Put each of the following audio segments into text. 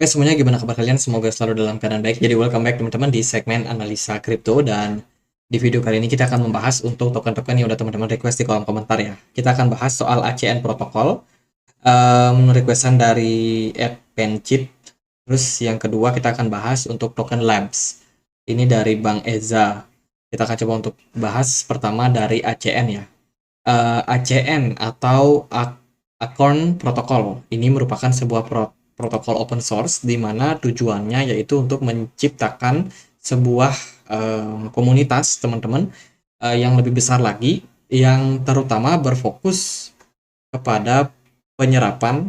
Oke semuanya, gimana kabar kalian? Semoga selalu dalam keadaan baik. Jadi welcome back teman-teman di segmen analisa kripto, dan di video kali ini kita akan membahas untuk token-token yang udah teman-teman request di kolom komentar ya. Kita akan bahas soal ACN protokol, requestan dari Penchit. Terus yang kedua kita akan bahas untuk token Labs. Ini dari Bang Eza. Kita akan coba untuk bahas pertama dari ACN ya. ACN atau Acorn Protocol ini merupakan sebuah protokol open source di mana tujuannya yaitu untuk menciptakan sebuah komunitas teman-teman yang lebih besar lagi, yang terutama berfokus kepada penyerapan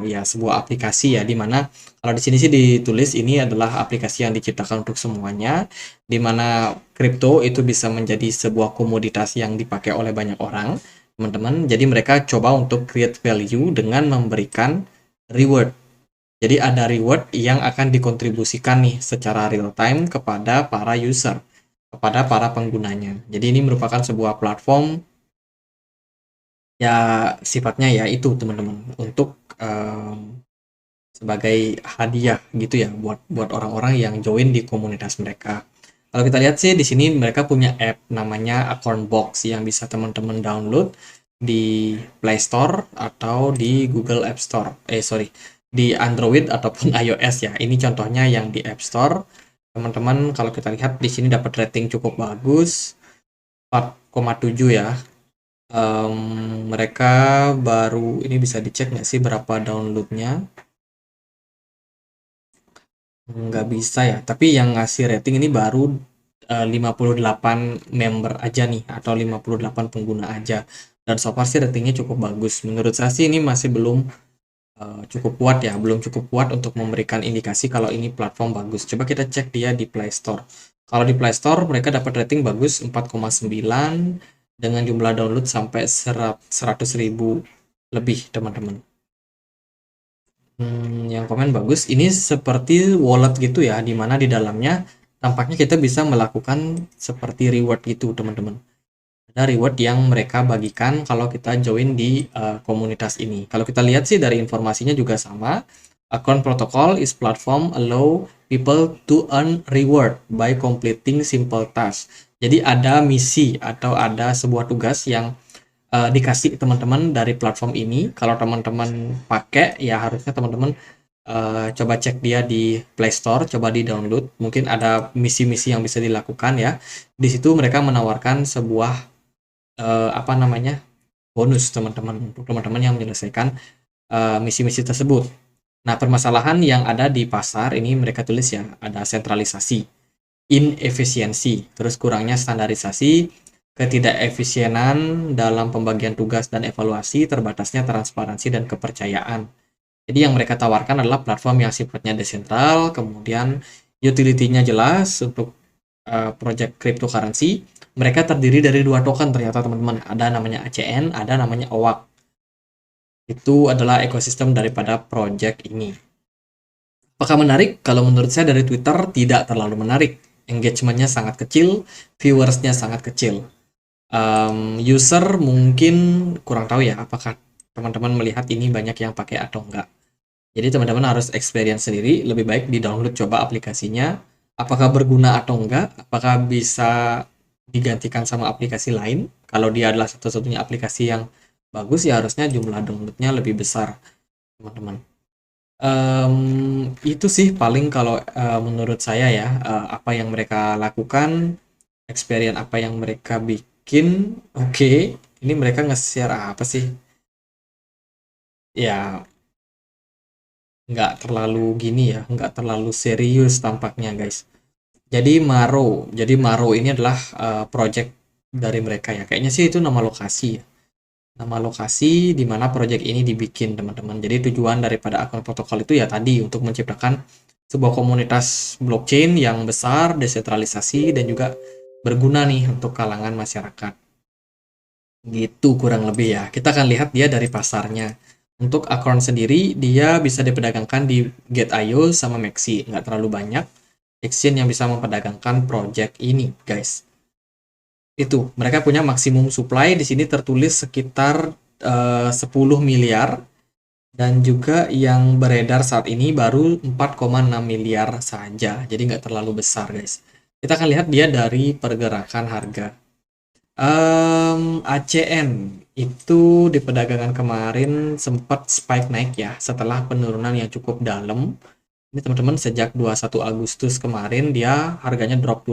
ya sebuah aplikasi ya, dimana kalau di sini sih ditulis ini adalah aplikasi yang diciptakan untuk semuanya, dimana kripto itu bisa menjadi sebuah komoditas yang dipakai oleh banyak orang teman-teman. Jadi mereka coba untuk create value dengan memberikan reward. Jadi ada reward yang akan dikontribusikan nih secara real time kepada para user, kepada para penggunanya. Jadi ini merupakan sebuah platform ya, sifatnya ya itu teman-teman untuk sebagai hadiah gitu ya buat buat orang-orang yang join di komunitas mereka. Kalau kita lihat sih di sini mereka punya app namanya Acorn Box yang bisa teman-teman download di Play Store atau di Google App Store. Sorry, di Android ataupun iOS ya. Ini contohnya yang di App Store. Teman-teman kalau kita lihat di sini dapat rating cukup bagus, 4,7 ya. Mereka baru ini, bisa dicek nggak sih berapa downloadnya? Nggak bisa ya, tapi yang ngasih rating ini baru 58 member aja nih, atau 58 pengguna aja. Dan so far sih ratingnya cukup bagus. Menurut saya sih ini masih belum cukup kuat ya, belum cukup kuat untuk memberikan indikasi kalau ini platform bagus. Coba kita cek dia di Play Store. Kalau di Play Store mereka dapat rating bagus 4,9 dengan jumlah download sampai 100.000 lebih teman-teman. Yang komen bagus. Ini seperti wallet gitu ya, dimana di dalamnya tampaknya kita bisa melakukan seperti reward gitu teman-teman. Ada reward yang mereka bagikan kalau kita join di komunitas ini. Kalau kita lihat sih dari informasinya juga sama. Account protocol is platform allow people to earn reward by completing simple task. Jadi ada misi atau ada sebuah tugas yang dikasih teman-teman dari platform ini. Kalau teman-teman pakai ya harusnya teman-teman coba cek dia di Play Store, coba di download. Mungkin ada misi-misi yang bisa dilakukan ya. Di situ mereka menawarkan sebuah apa namanya, bonus teman-teman untuk teman-teman yang menyelesaikan misi-misi tersebut. Nah, permasalahan yang ada di pasar ini mereka tulis ya, ada sentralisasi, inefisiensi, terus kurangnya standarisasi, ketidakefisienan dalam pembagian tugas dan evaluasi, terbatasnya transparansi dan kepercayaan. Jadi yang mereka tawarkan adalah platform yang sifatnya desentral, kemudian utility-nya jelas untuk project cryptocurrency. Mereka terdiri dari dua token ternyata teman-teman. Ada namanya ACN, ada namanya OWAC. Itu adalah ekosistem daripada project ini. Apakah menarik? Kalau menurut saya dari Twitter tidak terlalu menarik. Engagementnya sangat kecil, viewersnya sangat kecil. User mungkin kurang tahu ya apakah teman-teman melihat ini banyak yang pakai atau enggak. Jadi teman-teman harus experience sendiri, lebih baik di download coba aplikasinya, apakah berguna atau enggak, apakah bisa digantikan sama aplikasi lain. Kalau dia adalah satu-satunya aplikasi yang bagus ya harusnya jumlah downloadnya lebih besar teman-teman. Itu sih paling kalau menurut saya ya, apa yang mereka lakukan, experience apa yang mereka bikin. Oke, ini mereka nge-share apa sih? Ya, nggak terlalu gini ya, nggak terlalu serius tampaknya guys. Jadi Maro ini adalah project dari mereka ya. Kayaknya sih itu nama lokasi ya. Nama lokasi di mana project ini dibikin teman-teman. Jadi tujuan daripada akun protokol itu ya tadi untuk menciptakan sebuah komunitas blockchain yang besar, desentralisasi, dan juga berguna nih untuk kalangan masyarakat. Gitu kurang lebih ya. Kita akan lihat dia dari pasarnya. Untuk Acorn sendiri, dia bisa diperdagangkan di Gate.io sama Maxi. Nggak terlalu banyak exchange yang bisa memperdagangkan project ini, guys. Itu, mereka punya maksimum supply di sini tertulis sekitar 10 miliar. Dan juga yang beredar saat ini baru 4,6 miliar saja. Jadi nggak terlalu besar, guys. Kita akan lihat dia dari pergerakan harga. ACN itu di perdagangan kemarin sempat spike naik ya setelah penurunan yang cukup dalam. Ini teman-teman sejak 21 Agustus kemarin dia harganya drop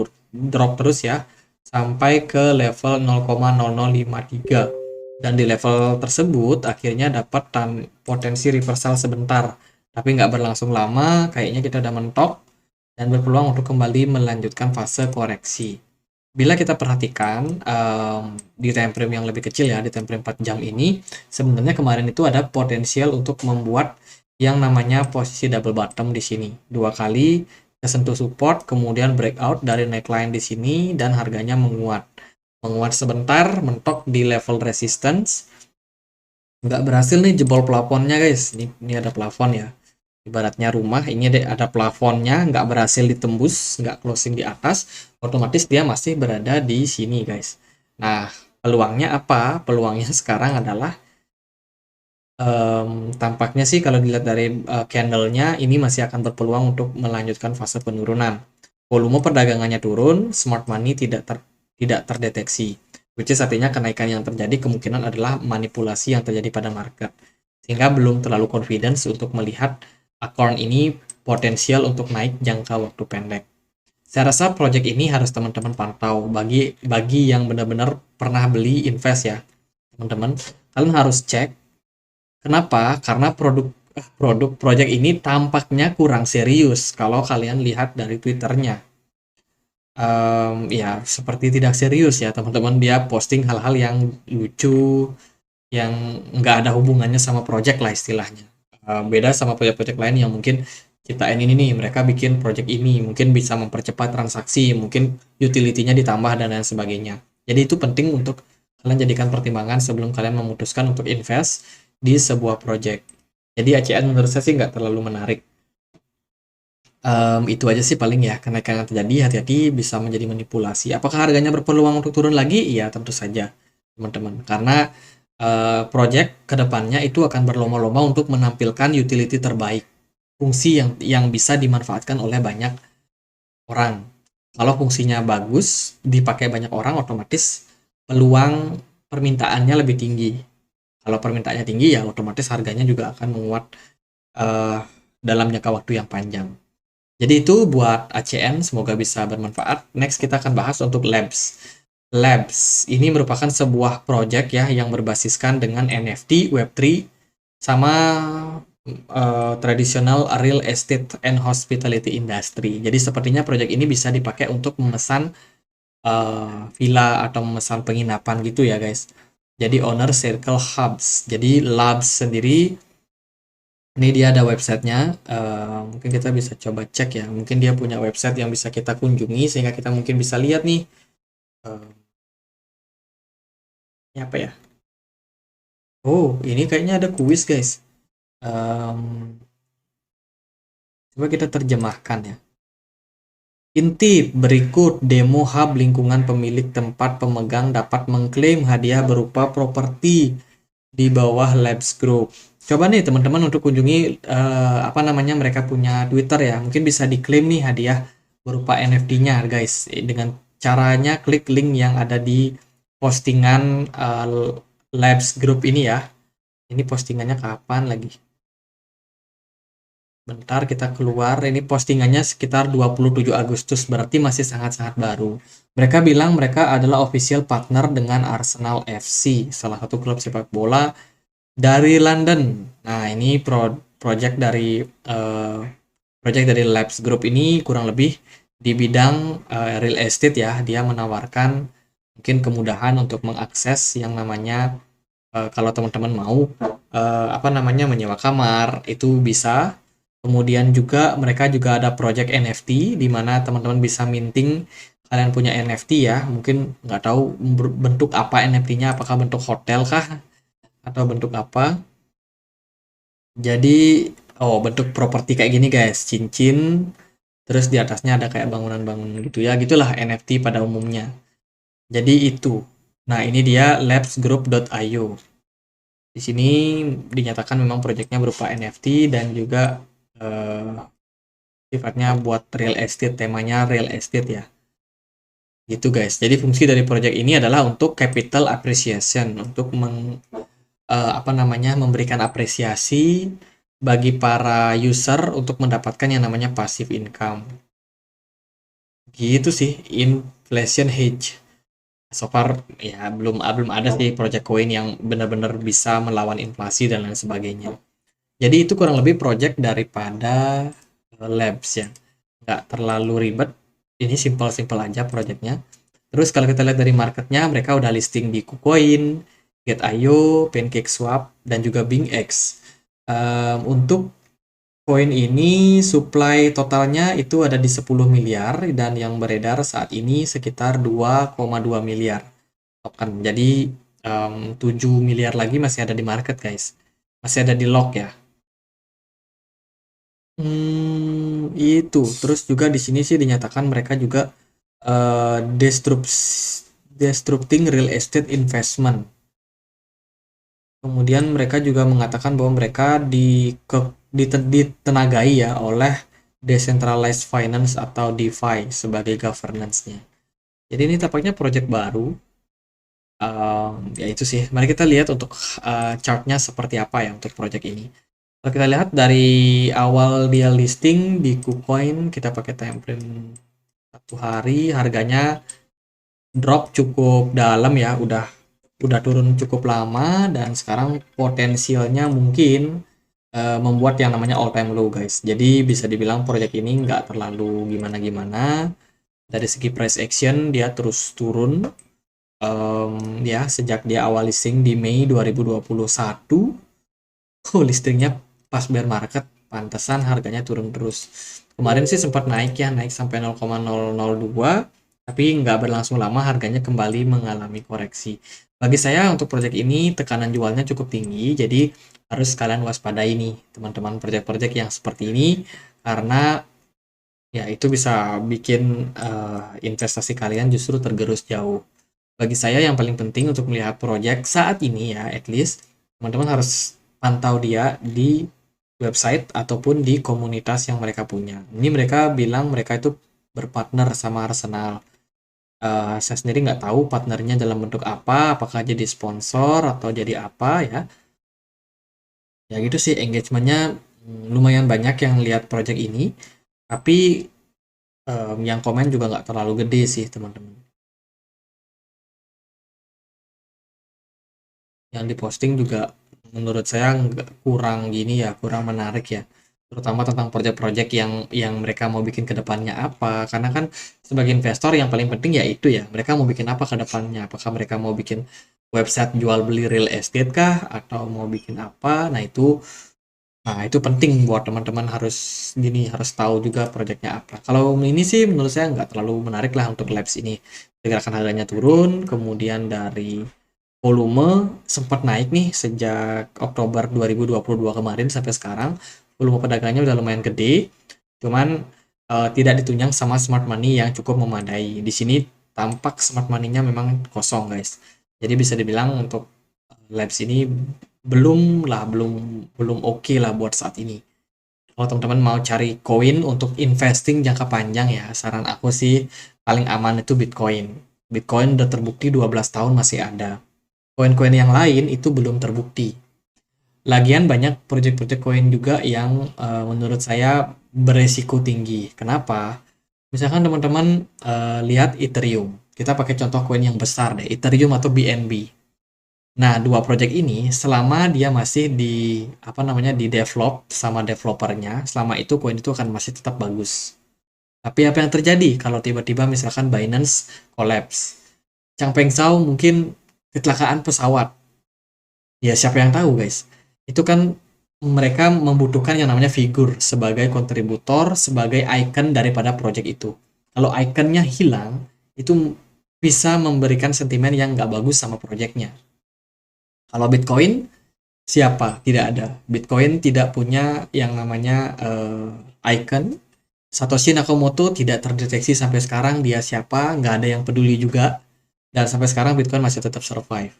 terus ya sampai ke level 0,0053 dan di level tersebut akhirnya dapat potensi reversal sebentar tapi nggak berlangsung lama, kayaknya kita udah mentok dan berpeluang untuk kembali melanjutkan fase koreksi. Bila kita perhatikan di time frame yang lebih kecil ya, di time frame 4 jam ini, sebenarnya kemarin itu ada potensial untuk membuat yang namanya posisi double bottom di sini. Dua kali kesentuh support, kemudian breakout dari neckline di sini, dan harganya menguat. Menguat sebentar, mentok di level resistance. Nggak berhasil nih jebol plafonnya guys. Ini ada plafon ya. Ibaratnya rumah, ini ada plafonnya, nggak berhasil ditembus, nggak closing di atas, otomatis dia masih berada di sini guys. Nah, peluangnya apa? Peluangnya sekarang adalah tampaknya sih kalau dilihat dari candlenya ini masih akan berpeluang untuk melanjutkan fase penurunan. Volume perdagangannya turun, smart money tidak terdeteksi, which is artinya kenaikan yang terjadi kemungkinan adalah manipulasi yang terjadi pada market, sehingga belum terlalu confidence untuk melihat Acorn ini potensial untuk naik jangka waktu pendek. Saya rasa project ini harus teman-teman pantau bagi yang benar-benar pernah beli invest ya, teman-teman. Kalian harus cek. Kenapa? Karena produk project ini tampaknya kurang serius kalau kalian lihat dari Twitternya. Ya seperti tidak serius ya teman-teman, dia posting hal-hal yang lucu, yang nggak ada hubungannya sama project lah istilahnya. Beda sama project-project lain yang mungkin ciptain ini nih, mereka bikin project ini, mungkin bisa mempercepat transaksi, mungkin utility-nya ditambah dan lain sebagainya. Jadi itu penting untuk kalian jadikan pertimbangan sebelum kalian memutuskan untuk invest di sebuah project. Jadi ACN menurut saya sih nggak terlalu menarik. Itu aja sih paling ya, kenaikan yang terjadi hati-hati bisa menjadi manipulasi. Apakah harganya berpeluang untuk turun lagi? Iya tentu saja teman-teman, karena project kedepannya itu akan berlomba-lomba untuk menampilkan utility terbaik, fungsi yang bisa dimanfaatkan oleh banyak orang. Kalau fungsinya bagus, dipakai banyak orang, otomatis peluang permintaannya lebih tinggi. Kalau permintaannya tinggi ya otomatis harganya juga akan menguat dalam jangka waktu yang panjang. Jadi itu buat ACN, semoga bisa bermanfaat. Next kita akan bahas untuk Labs. Labs ini merupakan sebuah project ya yang berbasiskan dengan NFT, Web3, sama tradisional real estate and hospitality industry. Jadi sepertinya project ini bisa dipakai untuk memesan villa atau memesan penginapan gitu ya guys. Jadi owner Circle Hubs. Jadi Labs sendiri ini dia ada websitenya, mungkin kita bisa coba cek ya, mungkin dia punya website yang bisa kita kunjungi sehingga kita mungkin bisa lihat nih ini apa ya. Oh ini kayaknya ada kuis guys. Coba kita terjemahkan ya. Inti berikut demo hub lingkungan pemilik tempat pemegang dapat mengklaim hadiah berupa properti di bawah Labs Group. Coba nih teman-teman untuk kunjungi apa namanya, mereka punya Twitter ya. Mungkin bisa diklaim nih hadiah berupa NFT-nya guys. Dengan caranya klik link yang ada di postingan Labs Group ini ya. Ini postingannya kapan lagi? Bentar kita keluar, ini postingannya sekitar 27 Agustus, berarti masih sangat-sangat baru. Mereka bilang mereka adalah official partner dengan Arsenal FC, salah satu klub sepak bola dari London. Nah, ini project dari Labs Group ini kurang lebih di bidang real estate ya. Dia menawarkan mungkin kemudahan untuk mengakses yang namanya kalau teman-teman mau apa namanya menyewa kamar itu bisa. Kemudian juga mereka juga ada project NFT di mana teman-teman bisa minting, kalian punya NFT ya, mungkin nggak tahu bentuk apa NFT-nya, apakah bentuk hotel kah atau bentuk apa. Jadi bentuk properti kayak gini guys, cincin, terus di atasnya ada kayak bangunan-bangunan gitu ya, gitulah NFT pada umumnya. Jadi itu. Nah, ini dia labsgroup.io. Di sini dinyatakan memang proyeknya berupa NFT dan juga sifatnya buat real estate, temanya real estate ya. Gitu guys. Jadi fungsi dari project ini adalah untuk capital appreciation, untuk memberikan apresiasi bagi para user untuk mendapatkan yang namanya passive income. Gitu sih, inflation hedge. So far ya belum ada sih project coin yang benar-benar bisa melawan inflasi dan lain sebagainya. Jadi itu kurang lebih project daripada labs ya. Nggak terlalu ribet. Ini simple-simple aja projectnya. Terus kalau kita lihat dari marketnya, mereka udah listing di KuCoin, Get.io, PancakeSwap, dan juga BingX. Untuk koin ini supply totalnya itu ada di 10 miliar dan yang beredar saat ini sekitar 2,2 miliar token. Jadi 7 miliar lagi masih ada di market guys. Masih ada di lock ya. Itu. Terus juga di sini sih dinyatakan mereka juga disrupting real estate investment. Kemudian mereka juga mengatakan bahwa mereka ditenagai ya oleh decentralized finance atau DeFi sebagai governance-nya. Jadi ini tampaknya project baru. Ya itu sih. Mari kita lihat untuk chartnya seperti apa ya untuk project ini. Kalau kita lihat dari awal dia listing di KuCoin, kita pakai time frame 1 hari, harganya drop cukup dalam ya, udah turun cukup lama dan sekarang potensialnya mungkin membuat yang namanya all time low guys. Jadi bisa dibilang project ini nggak terlalu gimana-gimana. Dari segi price action dia terus turun ya sejak dia awal listing di Mei 2021. Listingnya pas bear market, pantesan harganya turun terus. Kemarin sih sempat naik ya, naik sampai 0,002, tapi nggak berlangsung lama harganya kembali mengalami koreksi. Bagi saya untuk project ini tekanan jualnya cukup tinggi, jadi harus kalian waspadai nih teman-teman project-project yang seperti ini, karena ya itu bisa bikin investasi kalian justru tergerus jauh. Bagi saya yang paling penting untuk melihat project saat ini ya, at least teman-teman harus pantau dia di website ataupun di komunitas yang mereka punya. Ini mereka bilang mereka itu berpartner sama Arsenal. Saya sendiri nggak tahu partnernya dalam bentuk apa, apakah jadi sponsor atau jadi apa ya. Ya gitu sih, engagementnya lumayan banyak yang lihat project ini, tapi yang komen juga nggak terlalu gede sih teman-teman. Yang diposting juga menurut saya kurang gini ya, kurang menarik ya, terutama tentang project-project yang mereka mau bikin ke depannya apa, karena kan sebagai investor yang paling penting ya itu ya, mereka mau bikin apa ke depannya, apakah mereka mau bikin website jual beli real estate kah, atau mau bikin apa, nah itu penting buat teman-teman harus gini, harus tahu juga projectnya apa. Kalau ini sih menurut saya nggak terlalu menarik lah untuk labs ini, pergerakan harganya turun, kemudian dari volume sempat naik nih sejak Oktober 2022 kemarin sampai sekarang. Volume perdagangannya udah lumayan gede, cuman tidak ditunjang sama smart money yang cukup memadai. Di sini tampak smart money-nya memang kosong, guys. Jadi bisa dibilang untuk labs ini belum oke lah buat saat ini. Kalau teman-teman mau cari koin untuk investing jangka panjang ya, saran aku sih paling aman itu Bitcoin. Bitcoin udah terbukti 12 tahun masih ada. Koin-koin yang lain itu belum terbukti. Lagian banyak project-project koin juga yang menurut saya beresiko tinggi. Kenapa? Misalkan teman-teman lihat Ethereum. Kita pakai contoh koin yang besar deh, Ethereum atau BNB. Nah, dua project ini selama dia masih di develop sama developernya, selama itu koin itu akan masih tetap bagus. Tapi apa yang terjadi kalau tiba-tiba misalkan Binance collapse? Changpeng Zhao mungkin kecelakaan pesawat. Ya siapa yang tahu guys. Itu kan mereka membutuhkan yang namanya figur sebagai kontributor, sebagai icon daripada project itu. Kalau ikonnya hilang, itu bisa memberikan sentimen yang nggak bagus sama projectnya. Kalau Bitcoin, siapa? Tidak ada. Bitcoin tidak punya yang namanya icon. Satoshi Nakamoto tidak terdeteksi sampai sekarang dia siapa, nggak ada yang peduli juga. Dan sampai sekarang Bitcoin masih tetap survive.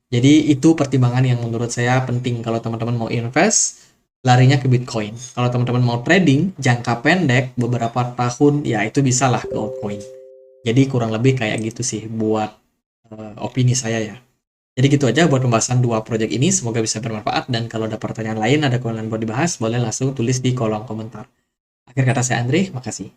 Jadi itu pertimbangan yang menurut saya penting kalau teman-teman mau invest, larinya ke Bitcoin. Kalau teman-teman mau trading jangka pendek beberapa tahun, ya itu bisa lah ke altcoin. Jadi kurang lebih kayak gitu sih buat opini saya ya. Jadi gitu aja buat pembahasan dua project ini, semoga bisa bermanfaat dan kalau ada pertanyaan lain, ada yang buat dibahas, boleh langsung tulis di kolom komentar. Akhir kata saya Andre, makasih.